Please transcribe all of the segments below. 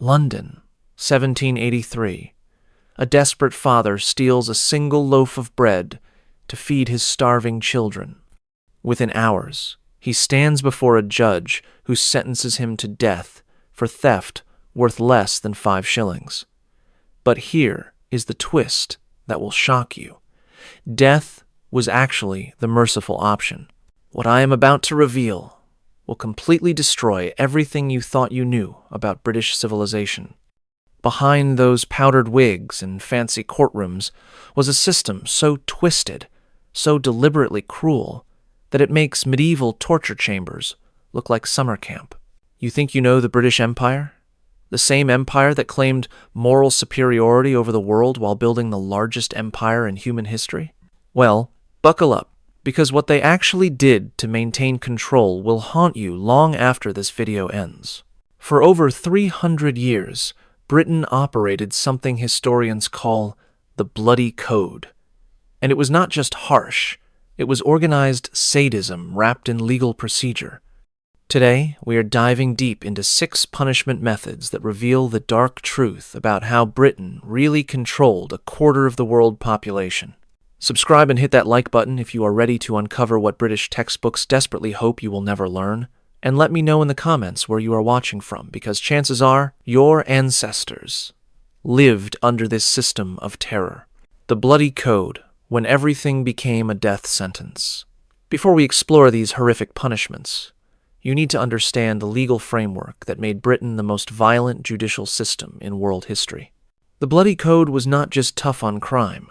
London, 1783. A desperate father steals a single loaf of bread to feed his starving children. Within hours, he stands before a judge who sentences him to death for theft worth less than 5 shillings. But here is the twist that will shock you. Death was actually the merciful option. What I am about to reveal will completely destroy everything you thought you knew about British civilization. Behind those powdered wigs and fancy courtrooms was a system so twisted, so deliberately cruel, that it makes medieval torture chambers look like summer camp. You think you know the British Empire? The same empire that claimed moral superiority over the world while building the largest empire in human history? Well, buckle up, because what they actually did to maintain control will haunt you long after this video ends. For over 300 years, Britain operated something historians call the Bloody Code. And it was not just harsh, it was organized sadism wrapped in legal procedure. Today, we are diving deep into 6 punishment methods that reveal the dark truth about how Britain really controlled a quarter of the world population. Subscribe and hit that like button if you are ready to uncover what British textbooks desperately hope you will never learn. And let me know in the comments where you are watching from, because chances are your ancestors lived under this system of terror. The Bloody Code, when everything became a death sentence. Before we explore these horrific punishments, you need to understand the legal framework that made Britain the most violent judicial system in world history. The Bloody Code was not just tough on crime.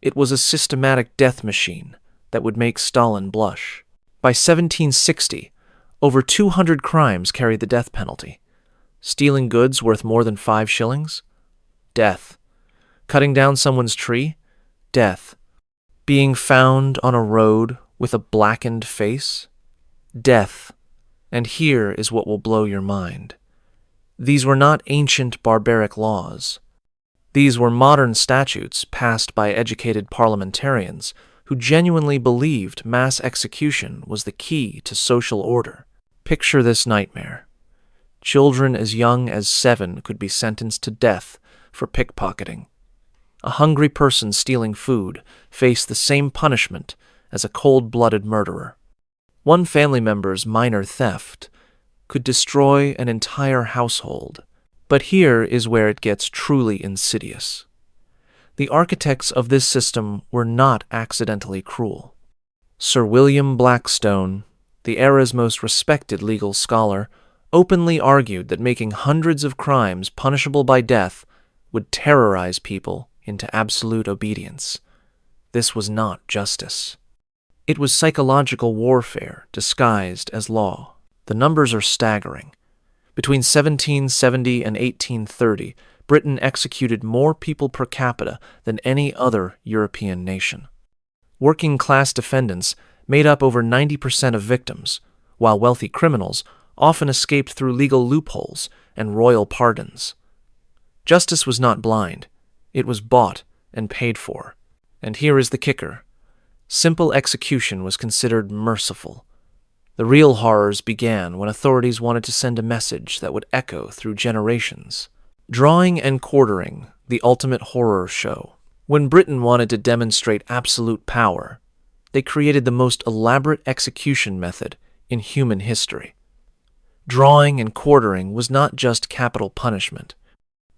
It was a systematic death machine that would make Stalin blush. By 1760, over 200 crimes carried the death penalty. Stealing goods worth more than 5 shillings? Death. Cutting down someone's tree? Death. Being found on a road with a blackened face? Death. And here is what will blow your mind. These were not ancient barbaric laws. These were modern statutes passed by educated parliamentarians who genuinely believed mass execution was the key to social order. Picture this nightmare. Children as young as 7 could be sentenced to death for pickpocketing. A hungry person stealing food faced the same punishment as a cold-blooded murderer. One family member's minor theft could destroy an entire household. But here is where it gets truly insidious. The architects of this system were not accidentally cruel. Sir William Blackstone, the era's most respected legal scholar, openly argued that making hundreds of crimes punishable by death would terrorize people into absolute obedience. This was not justice. It was psychological warfare disguised as law. The numbers are staggering. Between 1770 and 1830, Britain executed more people per capita than any other European nation. Working-class defendants made up over 90% of victims, while wealthy criminals often escaped through legal loopholes and royal pardons. Justice was not blind. It was bought and paid for. And here is the kicker. Simple execution was considered merciful. The real horrors began when authorities wanted to send a message that would echo through generations. Drawing and quartering, the ultimate horror show. When Britain wanted to demonstrate absolute power, they created the most elaborate execution method in human history. Drawing and quartering was not just capital punishment.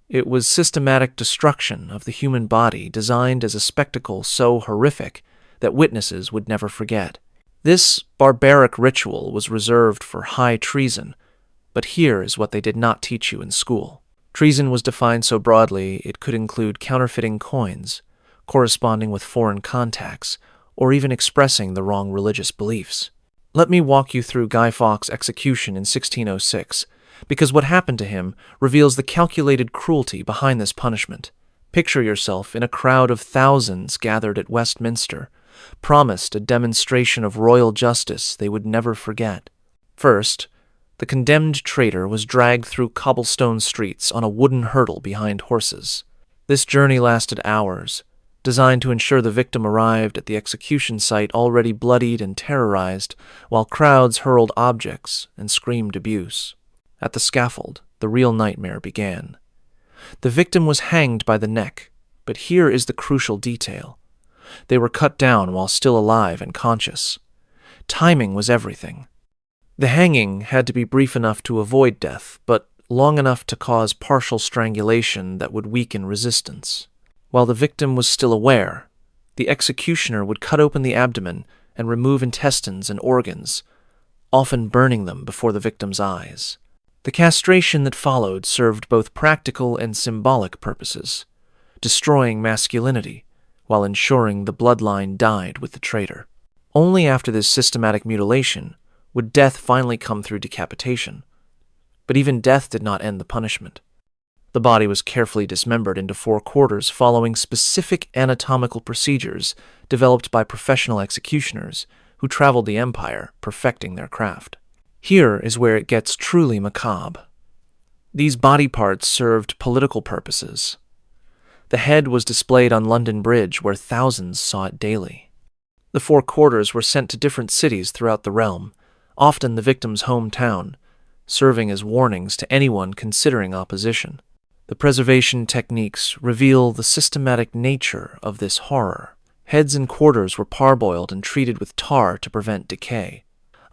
It was systematic destruction of the human body designed as a spectacle so horrific that witnesses would never forget. This barbaric ritual was reserved for high treason, but here is what they did not teach you in school. Treason was defined so broadly it could include counterfeiting coins, corresponding with foreign contacts, or even expressing the wrong religious beliefs. Let me walk you through Guy Fawkes' execution in 1606, because what happened to him reveals the calculated cruelty behind this punishment. Picture yourself in a crowd of thousands gathered at Westminster, promised a demonstration of royal justice they would never forget. First, the condemned traitor was dragged through cobblestone streets on a wooden hurdle behind horses. This journey lasted hours, designed to ensure the victim arrived at the execution site already bloodied and terrorized, while crowds hurled objects and screamed abuse. At the scaffold, the real nightmare began. The victim was hanged by the neck, but here is the crucial detail. They were cut down while still alive and conscious. Timing was everything. The hanging had to be brief enough to avoid death, but long enough to cause partial strangulation that would weaken resistance. While the victim was still aware, the executioner would cut open the abdomen and remove intestines and organs, often burning them before the victim's eyes. The castration that followed served both practical and symbolic purposes, destroying masculinity while ensuring the bloodline died with the traitor. Only after this systematic mutilation would death finally come through decapitation. But even death did not end the punishment. The body was carefully dismembered into 4 quarters following specific anatomical procedures developed by professional executioners who traveled the empire, perfecting their craft. Here is where it gets truly macabre. These body parts served political purposes. The head was displayed on London Bridge, where thousands saw it daily. The 4 quarters were sent to different cities throughout the realm, often the victim's hometown, serving as warnings to anyone considering opposition. The preservation techniques reveal the systematic nature of this horror. Heads and quarters were parboiled and treated with tar to prevent decay,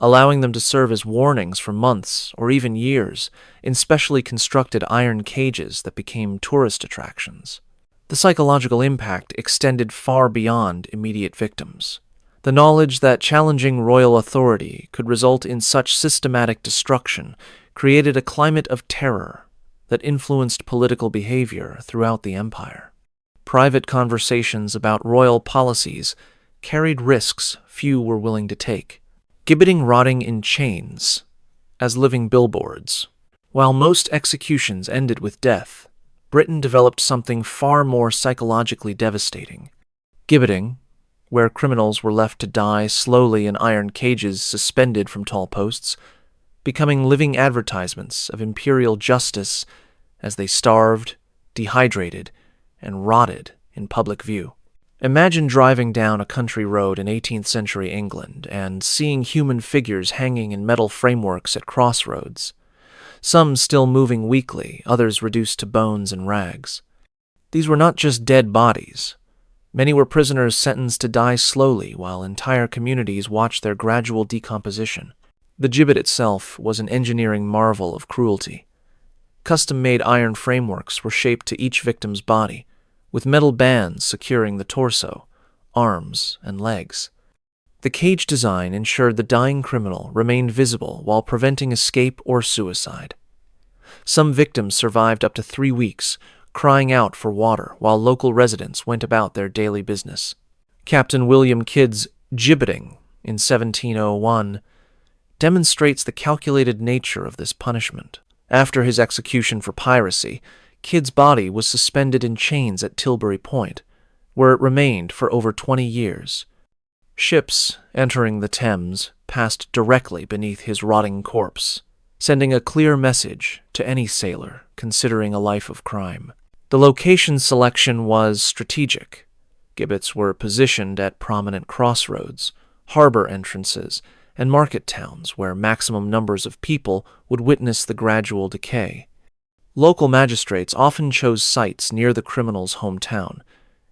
allowing them to serve as warnings for months or even years in specially constructed iron cages that became tourist attractions. The psychological impact extended far beyond immediate victims. The knowledge that challenging royal authority could result in such systematic destruction created a climate of terror that influenced political behavior throughout the empire. Private conversations about royal policies carried risks few were willing to take, gibbeting rotting in chains as living billboards. While most executions ended with death, Britain developed something far more psychologically devastating. Gibbeting, where criminals were left to die slowly in iron cages suspended from tall posts, becoming living advertisements of imperial justice as they starved, dehydrated, and rotted in public view. Imagine driving down a country road in 18th century England and seeing human figures hanging in metal frameworks at crossroads, some still moving weakly, others reduced to bones and rags. These were not just dead bodies. Many were prisoners sentenced to die slowly while entire communities watched their gradual decomposition. The gibbet itself was an engineering marvel of cruelty. Custom-made iron frameworks were shaped to each victim's body, with metal bands securing the torso, arms, and legs. The cage design ensured the dying criminal remained visible while preventing escape or suicide. Some victims survived up to 3 weeks, crying out for water while local residents went about their daily business. Captain William Kidd's Gibbeting in 1701 demonstrates the calculated nature of this punishment. After his execution for piracy, Kidd's body was suspended in chains at Tilbury Point, where it remained for over 20 years. Ships entering the Thames passed directly beneath his rotting corpse, sending a clear message to any sailor considering a life of crime. The location selection was strategic. Gibbets were positioned at prominent crossroads, harbor entrances, and market towns where maximum numbers of people would witness the gradual decay. Local magistrates often chose sites near the criminal's hometown,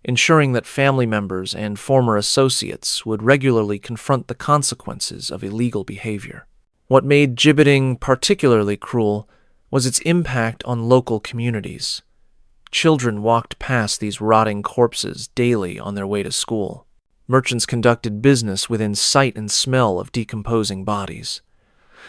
ensuring that family members and former associates would regularly confront the consequences of illegal behavior. What made gibbeting particularly cruel was its impact on local communities. Children walked past these rotting corpses daily on their way to school. Merchants conducted business within sight and smell of decomposing bodies.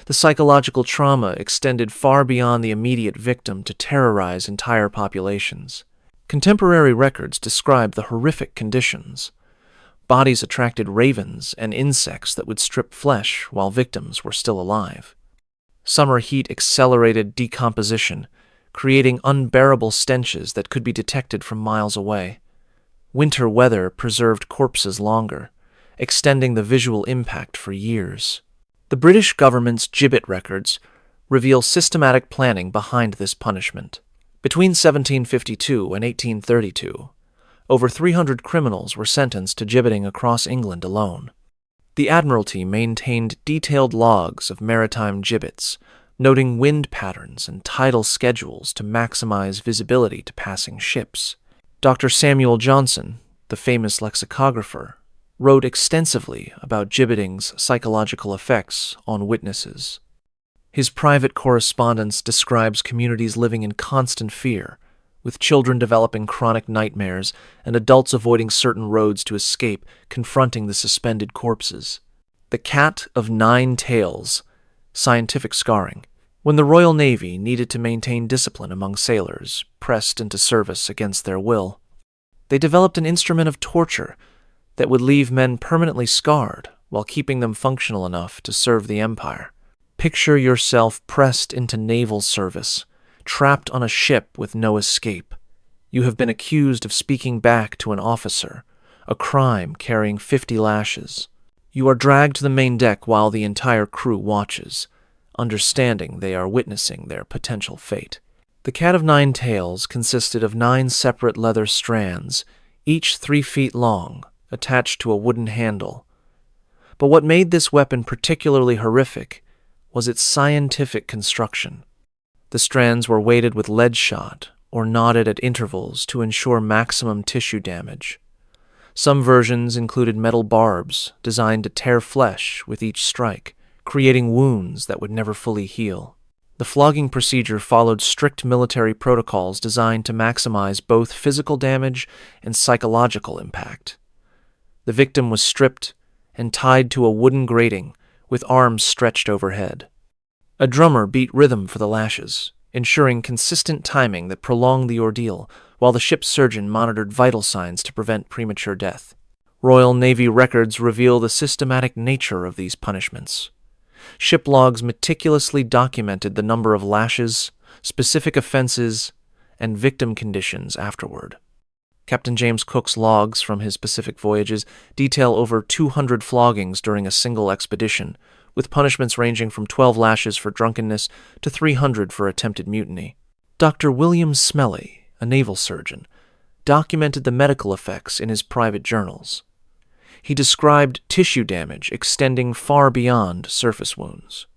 The psychological trauma extended far beyond the immediate victim to terrorize entire populations. Contemporary records describe the horrific conditions. Bodies attracted ravens and insects that would strip flesh while victims were still alive. Summer heat accelerated decomposition, creating unbearable stenches that could be detected from miles away. Winter weather preserved corpses longer, extending the visual impact for years. The British government's gibbet records reveal systematic planning behind this punishment. Between 1752 and 1832, over 300 criminals were sentenced to gibbeting across England alone. The Admiralty maintained detailed logs of maritime gibbets, noting wind patterns and tidal schedules to maximize visibility to passing ships. Dr. Samuel Johnson, the famous lexicographer, wrote extensively about gibbeting's psychological effects on witnesses. His private correspondence describes communities living in constant fear, with children developing chronic nightmares and adults avoiding certain roads to escape, confronting the suspended corpses. The Cat of Nine Tails, scientific scarring. When the Royal Navy needed to maintain discipline among sailors pressed into service against their will, they developed an instrument of torture that would leave men permanently scarred while keeping them functional enough to serve the Empire. Picture yourself pressed into naval service, trapped on a ship with no escape. You have been accused of speaking back to an officer, a crime carrying 50 lashes. You are dragged to the main deck while the entire crew watches, understanding they are witnessing their potential fate. The Cat of Nine Tails consisted of 9 separate leather strands, each 3 feet long, attached to a wooden handle. But what made this weapon particularly horrific was its scientific construction. The strands were weighted with lead shot or knotted at intervals to ensure maximum tissue damage. Some versions included metal barbs designed to tear flesh with each strike, creating wounds that would never fully heal. The flogging procedure followed strict military protocols designed to maximize both physical damage and psychological impact. The victim was stripped and tied to a wooden grating with arms stretched overhead. A drummer beat rhythm for the lashes, ensuring consistent timing that prolonged the ordeal, while the ship's surgeon monitored vital signs to prevent premature death. Royal Navy records reveal the systematic nature of these punishments. Ship logs meticulously documented the number of lashes, specific offenses, and victim conditions afterward. Captain James Cook's logs from his Pacific voyages detail over 200 floggings during a single expedition, with punishments ranging from 12 lashes for drunkenness to 300 for attempted mutiny. Dr. William Smellie, a naval surgeon, documented the medical effects in his private journals. He described tissue damage extending far beyond surface wounds.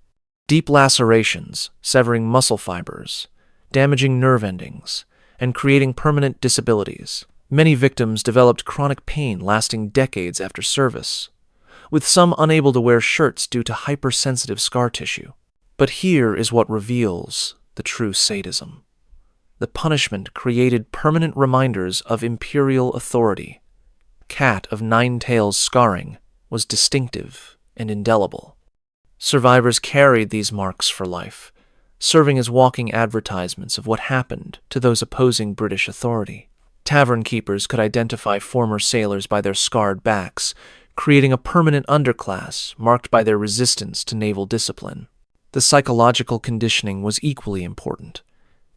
Deep lacerations, severing muscle fibers, damaging nerve endings, and creating permanent disabilities. Many victims developed chronic pain lasting decades after service, with some unable to wear shirts due to hypersensitive scar tissue. But here is what reveals the true sadism. The punishment created permanent reminders of imperial authority. Cat of Nine Tails scarring was distinctive and indelible. Survivors carried these marks for life, serving as walking advertisements of what happened to those opposing British authority. Tavern keepers could identify former sailors by their scarred backs, creating a permanent underclass marked by their resistance to naval discipline. The psychological conditioning was equally important.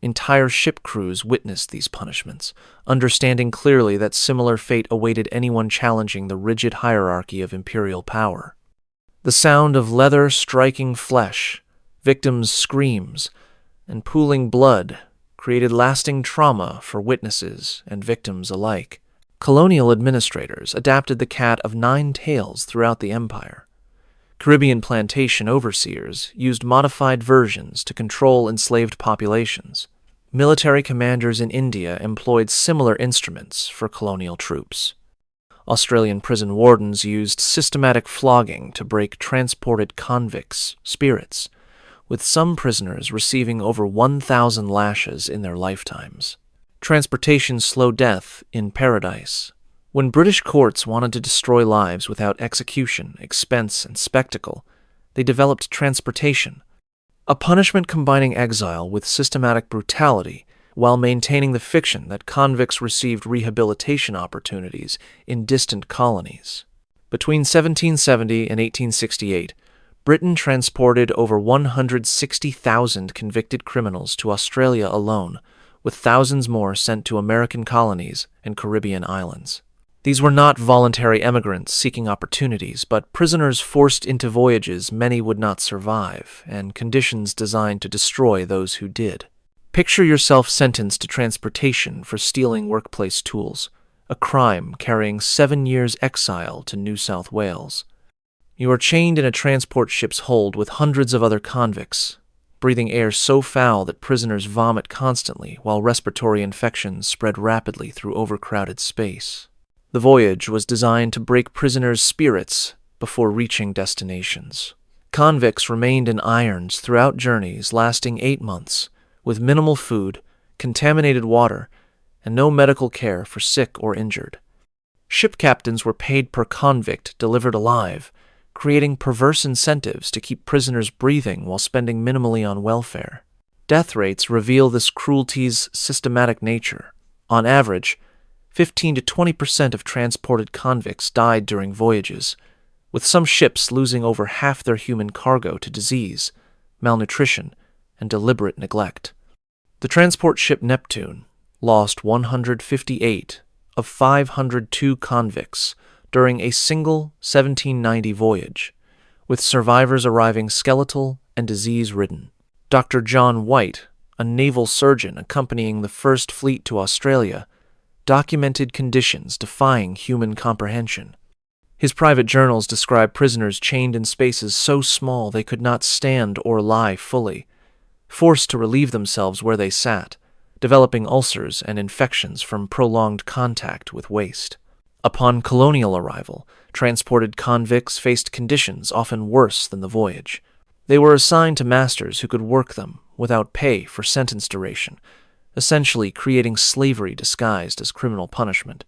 Entire ship crews witnessed these punishments, understanding clearly that similar fate awaited anyone challenging the rigid hierarchy of imperial power. The sound of leather striking flesh, victims' screams, and pooling blood created lasting trauma for witnesses and victims alike. Colonial administrators adapted the Cat of Nine Tails throughout the empire. Caribbean plantation overseers used modified versions to control enslaved populations. Military commanders in India employed similar instruments for colonial troops. Australian prison wardens used systematic flogging to break transported convicts' spirits, with some prisoners receiving over 1,000 lashes in their lifetimes. Transportation slowed death in paradise. When British courts wanted to destroy lives without execution, expense, and spectacle, they developed transportation, a punishment combining exile with systematic brutality while maintaining the fiction that convicts received rehabilitation opportunities in distant colonies. Between 1770 and 1868, Britain transported over 160,000 convicted criminals to Australia alone, with thousands more sent to American colonies and Caribbean islands. These were not voluntary emigrants seeking opportunities, but prisoners forced into voyages many would not survive, and conditions designed to destroy those who did. Picture yourself sentenced to transportation for stealing workplace tools, a crime carrying 7 years' exile to New South Wales. You are chained in a transport ship's hold with hundreds of other convicts, breathing air so foul that prisoners vomit constantly while respiratory infections spread rapidly through overcrowded space. The voyage was designed to break prisoners' spirits before reaching destinations. Convicts remained in irons throughout journeys lasting 8 months, with minimal food, contaminated water, and no medical care for sick or injured. Ship captains were paid per convict delivered alive, creating perverse incentives to keep prisoners breathing while spending minimally on welfare. Death rates reveal this cruelty's systematic nature. On average, 15 to 20% of transported convicts died during voyages, with some ships losing over half their human cargo to disease, malnutrition, and deliberate neglect. The transport ship Neptune lost 158 of 502 convicts during a single 1790 voyage, with survivors arriving skeletal and disease-ridden. Dr. John White, a naval surgeon accompanying the First Fleet to Australia, documented conditions defying human comprehension. His private journals describe prisoners chained in spaces so small they could not stand or lie fully, forced to relieve themselves where they sat, developing ulcers and infections from prolonged contact with waste. Upon colonial arrival, transported convicts faced conditions often worse than the voyage. They were assigned to masters who could work them without pay for sentence duration, essentially creating slavery disguised as criminal punishment.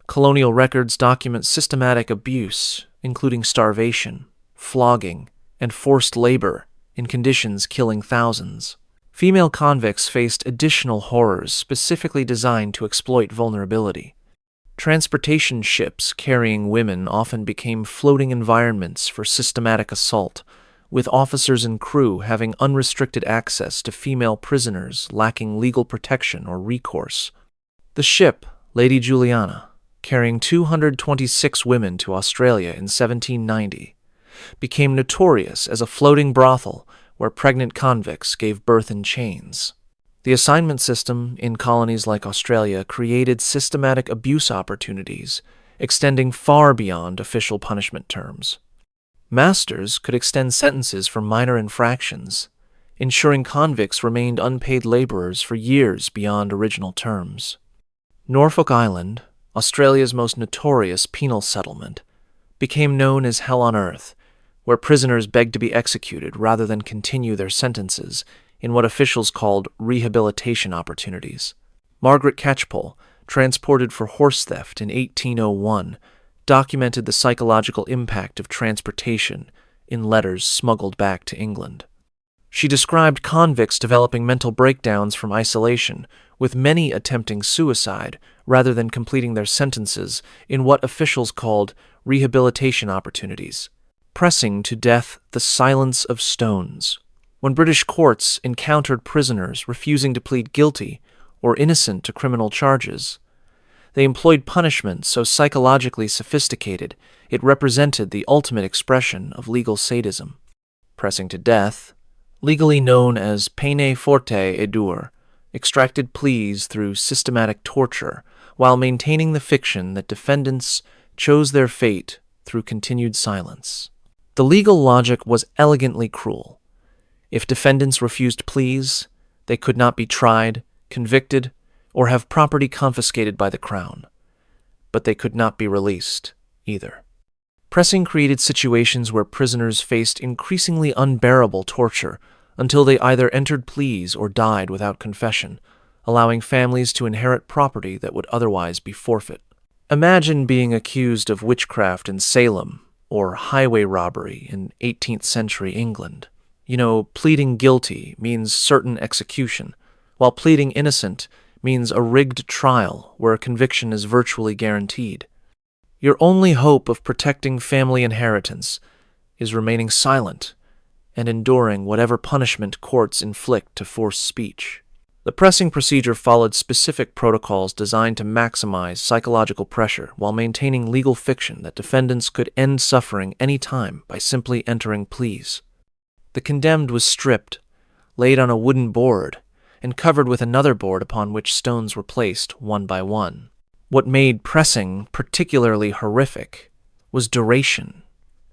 Colonial records document systematic abuse, including starvation, flogging, and forced labor in conditions killing thousands. Female convicts faced additional horrors specifically designed to exploit vulnerability. Transportation ships carrying women often became floating environments for systematic assault, with officers and crew having unrestricted access to female prisoners lacking legal protection or recourse. The ship, Lady Juliana, carrying 226 women to Australia in 1790, became notorious as a floating brothel where pregnant convicts gave birth in chains. The assignment system in colonies like Australia created systematic abuse opportunities, extending far beyond official punishment terms. Masters could extend sentences for minor infractions, ensuring convicts remained unpaid laborers for years beyond original terms. Norfolk Island, Australia's most notorious penal settlement, became known as Hell on Earth, where prisoners begged to be executed rather than continue their sentences in what officials called rehabilitation opportunities. Margaret Catchpole, transported for horse theft in 1801, documented the psychological impact of transportation in letters smuggled back to England. She described convicts developing mental breakdowns from isolation, with many attempting suicide rather than completing their sentences in what officials called rehabilitation opportunities, pressing to death the silence of stones. When British courts encountered prisoners refusing to plead guilty or innocent to criminal charges, they employed punishment so psychologically sophisticated it represented the ultimate expression of legal sadism. Pressing to death, legally known as peine forte et dure, extracted pleas through systematic torture while maintaining the fiction that defendants chose their fate through continued silence. The legal logic was elegantly cruel. If defendants refused pleas, they could not be tried, convicted, or have property confiscated by the Crown. But they could not be released, either. Pressing created situations where prisoners faced increasingly unbearable torture until they either entered pleas or died without confession, allowing families to inherit property that would otherwise be forfeit. Imagine being accused of witchcraft in Salem or highway robbery in 18th century England. Pleading guilty means certain execution, while pleading innocent means a rigged trial where a conviction is virtually guaranteed. Your only hope of protecting family inheritance is remaining silent and enduring whatever punishment courts inflict to force speech. The pressing procedure followed specific protocols designed to maximize psychological pressure while maintaining legal fiction that defendants could end suffering any time by simply entering pleas. The condemned was stripped, laid on a wooden board, and covered with another board upon which stones were placed one by one. What made pressing particularly horrific was duration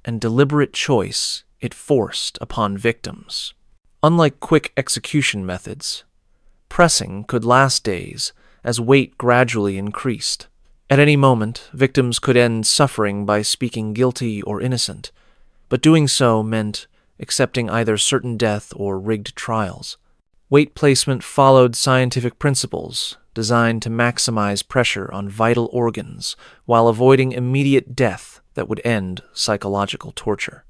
and deliberate choice it forced upon victims. Unlike quick execution methods, pressing could last days as weight gradually increased. At any moment, victims could end suffering by speaking guilty or innocent, but doing so meant accepting either certain death or rigged trials. Weight placement followed scientific principles designed to maximize pressure on vital organs while avoiding immediate death that would end psychological torture.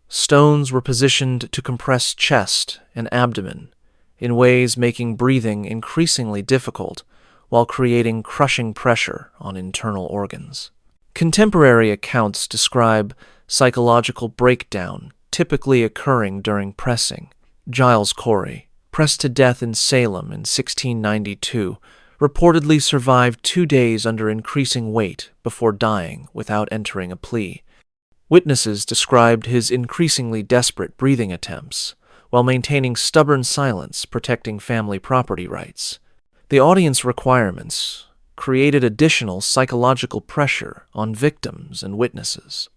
Stones were positioned to compress chest and abdomen in ways making breathing increasingly difficult while creating crushing pressure on internal organs. Contemporary accounts describe psychological breakdown typically occurring during pressing. Giles Corey, pressed to death in Salem in 1692, reportedly survived 2 days under increasing weight before dying without entering a plea. Witnesses described his increasingly desperate breathing attempts, while maintaining stubborn silence protecting family property rights. The audience requirements created additional psychological pressure on victims and witnesses.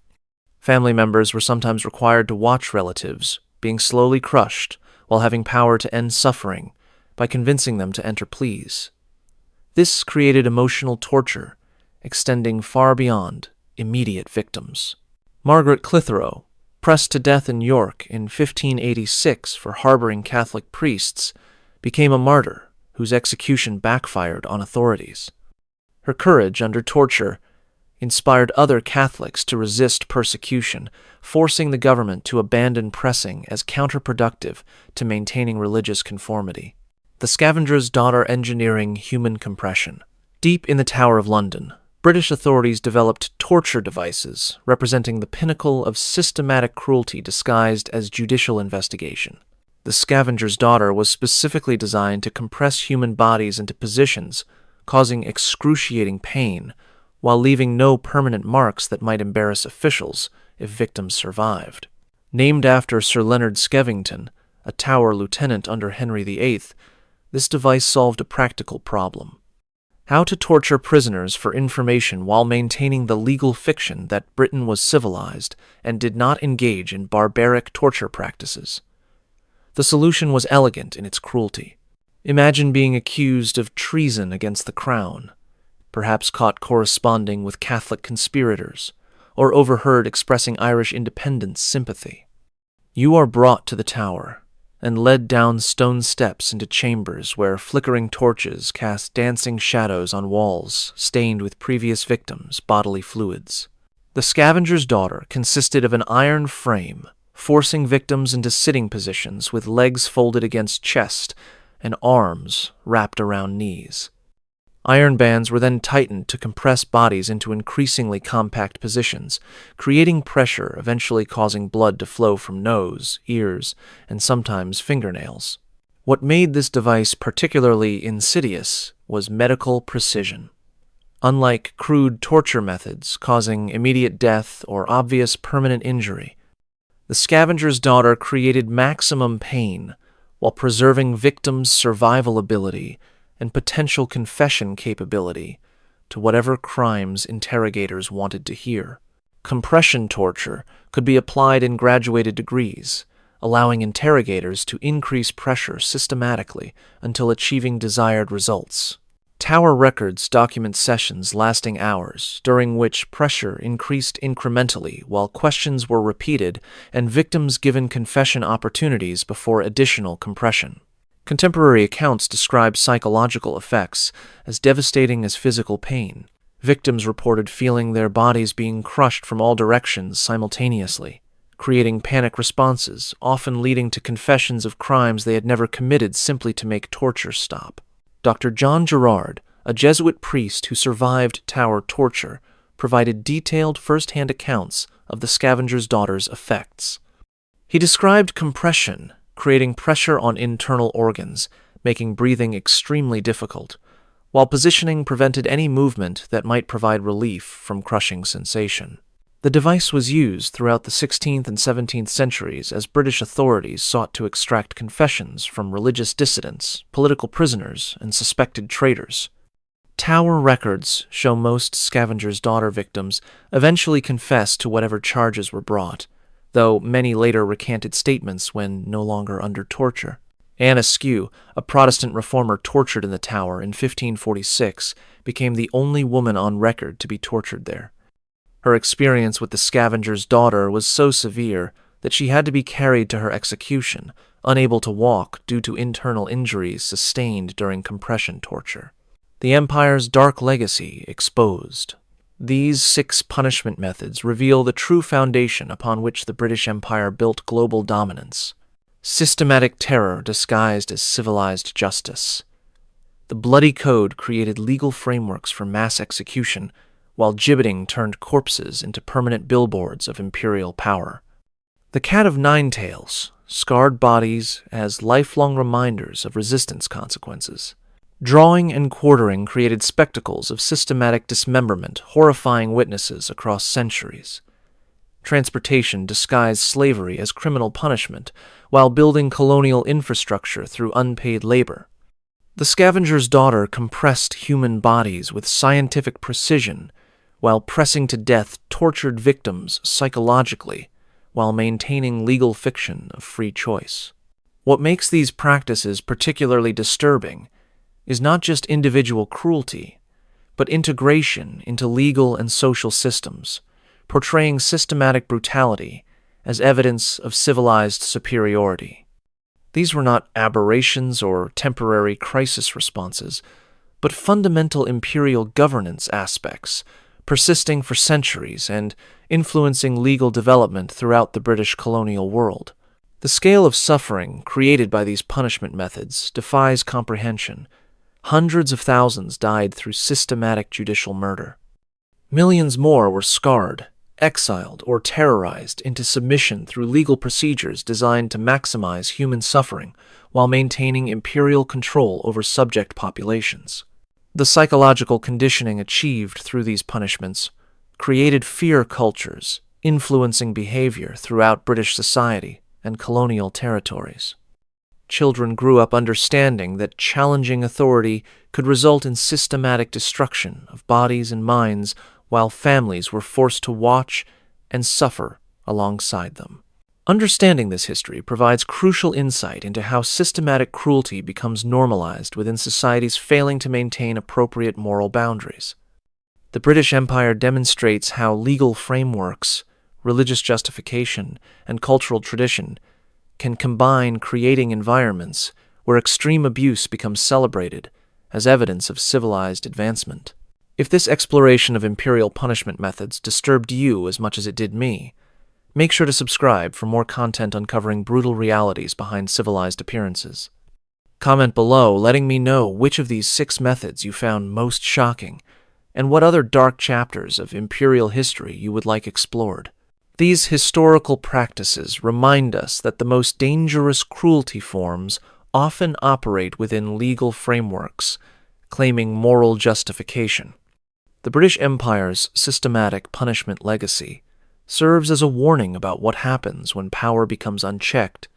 Family members were sometimes required to watch relatives being slowly crushed while having power to end suffering by convincing them to enter pleas. This created emotional torture, extending far beyond immediate victims. Margaret Clitheroe, pressed to death in York in 1586 for harboring Catholic priests, became a martyr whose execution backfired on authorities. Her courage under torture inspired other Catholics to resist persecution, forcing the government to abandon pressing as counterproductive to maintaining religious conformity. The Scavenger's Daughter engineering human compression. Deep in the Tower of London, British authorities developed torture devices representing the pinnacle of systematic cruelty disguised as judicial investigation. The Scavenger's Daughter was specifically designed to compress human bodies into positions, causing excruciating pain, while leaving no permanent marks that might embarrass officials if victims survived. Named after Sir Leonard Skevington, a Tower lieutenant under Henry VIII, this device solved a practical problem: how to torture prisoners for information while maintaining the legal fiction that Britain was civilized and did not engage in barbaric torture practices. The solution was elegant in its cruelty. Imagine being accused of treason against the crown, perhaps caught corresponding with Catholic conspirators, or overheard expressing Irish independence sympathy. You are brought to the Tower and led down stone steps into chambers where flickering torches cast dancing shadows on walls stained with previous victims' bodily fluids. The Scavenger's Daughter consisted of an iron frame, forcing victims into sitting positions with legs folded against chest and arms wrapped around knees. Iron bands were then tightened to compress bodies into increasingly compact positions, creating pressure eventually causing blood to flow from nose, ears, and sometimes fingernails. What made this device particularly insidious was medical precision. Unlike crude torture methods causing immediate death or obvious permanent injury, the Scavenger's Daughter created maximum pain while preserving victims' survival ability and potential confession capability to whatever crimes interrogators wanted to hear. Compression torture could be applied in graduated degrees, allowing interrogators to increase pressure systematically until achieving desired results. Tower records document sessions lasting hours, during which pressure increased incrementally while questions were repeated and victims given confession opportunities before additional compression. Contemporary accounts describe psychological effects as devastating as physical pain. Victims reported feeling their bodies being crushed from all directions simultaneously, creating panic responses, often leading to confessions of crimes they had never committed simply to make torture stop. Dr. John Gerard, a Jesuit priest who survived Tower torture, provided detailed first-hand accounts of the Scavenger's Daughter's effects. He described compression creating pressure on internal organs, making breathing extremely difficult, while positioning prevented any movement that might provide relief from crushing sensation. The device was used throughout the 16th and 17th centuries as British authorities sought to extract confessions from religious dissidents, political prisoners, and suspected traitors. Tower records show most Scavenger's Daughter victims eventually confessed to whatever charges were brought, though many later recanted statements when no longer under torture. Anne Askew, a Protestant reformer tortured in the Tower in 1546, became the only woman on record to be tortured there. Her experience with the scavenger's daughter was so severe that she had to be carried to her execution, unable to walk due to internal injuries sustained during compression torture. The Empire's dark legacy exposed. These 6 punishment methods reveal the true foundation upon which the British Empire built global dominance. Systematic terror disguised as civilized justice. The Bloody Code created legal frameworks for mass execution, while gibbeting turned corpses into permanent billboards of imperial power. The Cat of Nine Tails scarred bodies as lifelong reminders of resistance consequences. Drawing and quartering created spectacles of systematic dismemberment, horrifying witnesses across centuries. Transportation disguised slavery as criminal punishment, while building colonial infrastructure through unpaid labor. The scavenger's daughter compressed human bodies with scientific precision, while pressing to death tortured victims psychologically, while maintaining legal fiction of free choice. What makes these practices particularly disturbing is not just individual cruelty, but integration into legal and social systems, portraying systematic brutality as evidence of civilized superiority. These were not aberrations or temporary crisis responses, but fundamental imperial governance aspects, persisting for centuries and influencing legal development throughout the British colonial world. The scale of suffering created by these punishment methods defies comprehension. Hundreds of thousands died through systematic judicial murder. Millions more were scarred, exiled, or terrorized into submission through legal procedures designed to maximize human suffering while maintaining imperial control over subject populations. The psychological conditioning achieved through these punishments created fear cultures, influencing behavior throughout British society and colonial territories. Children grew up understanding that challenging authority could result in systematic destruction of bodies and minds, while families were forced to watch and suffer alongside them. Understanding this history provides crucial insight into how systematic cruelty becomes normalized within societies failing to maintain appropriate moral boundaries. The British Empire demonstrates how legal frameworks, religious justification, and cultural tradition can combine, creating environments where extreme abuse becomes celebrated as evidence of civilized advancement. If this exploration of imperial punishment methods disturbed you as much as it did me, make sure to subscribe for more content uncovering brutal realities behind civilized appearances. Comment below letting me know which of these 6 methods you found most shocking and what other dark chapters of imperial history you would like explored. These historical practices remind us that the most dangerous cruelty forms often operate within legal frameworks, claiming moral justification. The British Empire's systematic punishment legacy serves as a warning about what happens when power becomes unchecked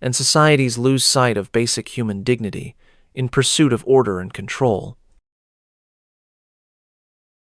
and societies lose sight of basic human dignity in pursuit of order and control.